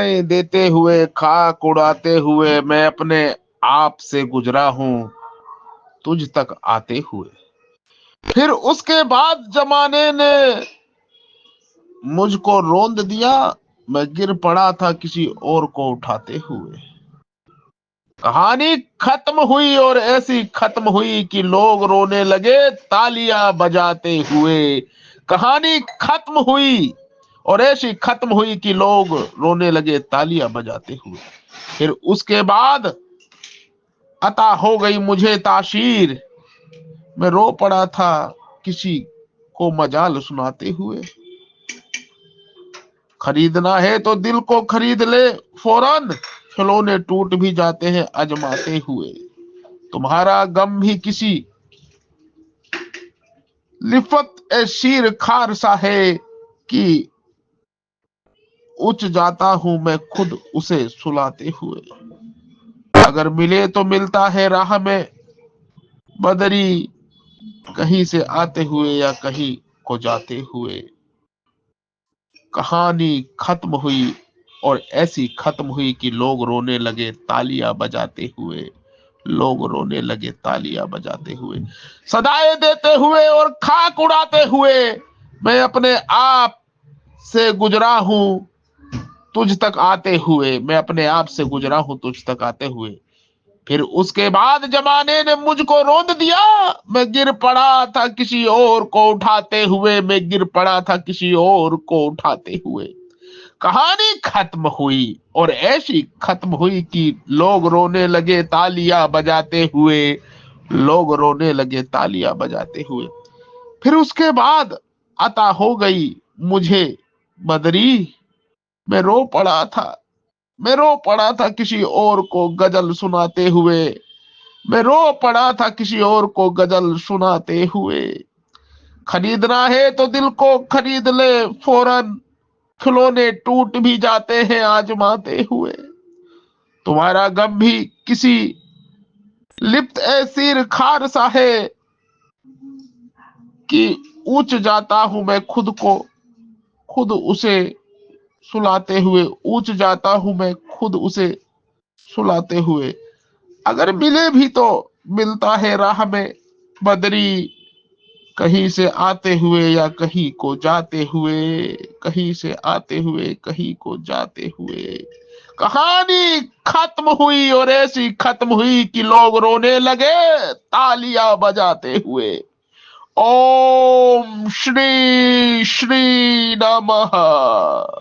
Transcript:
सदाएं देते हुए, खाक उड़ाते हुए मैं अपने आप से गुजरा हूं तुझ तक आते हुए। फिर उसके बाद जमाने ने मुझको रोंद दिया, मैं गिर पड़ा था किसी और को उठाते हुए। कहानी खत्म हुई और ऐसी खत्म हुई कि लोग रोने लगे तालियां बजाते हुए। कहानी खत्म हुई और ऐसी खत्म हुई कि लोग रोने लगे तालियां बजाते हुए। फिर उसके बाद अता हो गई मुझे ताशीर, मैं रो पड़ा था किसी को मजाल सुनाते हुए। खरीदना है तो दिल को खरीद ले फौरन, खिलौने टूट भी जाते हैं आजमाते हुए। तुम्हारा गम भी किसी लिफत ए शीर खार सा है कि उच जाता हूं मैं खुद उसे सुलाते हुए। अगर मिले तो मिलता है राह में बदरी, कहीं से आते हुए या कहीं को जाते हुए। कहानी खत्म हुई और ऐसी खत्म हुई कि लोग रोने लगे तालियां बजाते हुए। लोग रोने लगे तालियां बजाते हुए। सदाएं देते हुए और खाक उड़ाते हुए मैं अपने आप से गुजरा हूं तुझ तक आते हुए। मैं अपने आप से गुजरा हूं तुझ तक आते हुए। फिर उसके बाद जमाने ने मुझको रोंद दिया, मैं गिर पड़ा था किसी और को उठाते हुए। मैं गिर पड़ा था किसी और को उठाते हुए। कहानी खत्म हुई और ऐसी खत्म हुई कि लोग रोने लगे तालियां बजाते हुए। लोग रोने लगे तालियां बजाते हुए। फिर उसके बाद अता हो गई मुझे बदरी, मैं रो पड़ा था। मैं रो पड़ा था किसी और को गजल सुनाते हुए। मैं रो पड़ा था किसी और को गजल सुनाते हुए। खरीदना है तो दिल को खरीद ले फौरन, खिलौने टूट भी जाते हैं आजमाते हुए। तुम्हारा गम भी किसी लिप्त ऐसीर खार सा है कि ऊंच जाता हूं मैं खुद को खुद उसे सुलाते हुए। ऊंच जाता हूं मैं खुद उसे सुलाते हुए। अगर मिले भी तो मिलता है राह में बदरी, कहीं से आते हुए या कहीं को जाते हुए। कहीं से आते हुए कहीं को जाते हुए। कहानी खत्म हुई और ऐसी खत्म हुई कि लोग रोने लगे तालियां बजाते हुए। ओम श्री श्री नमः।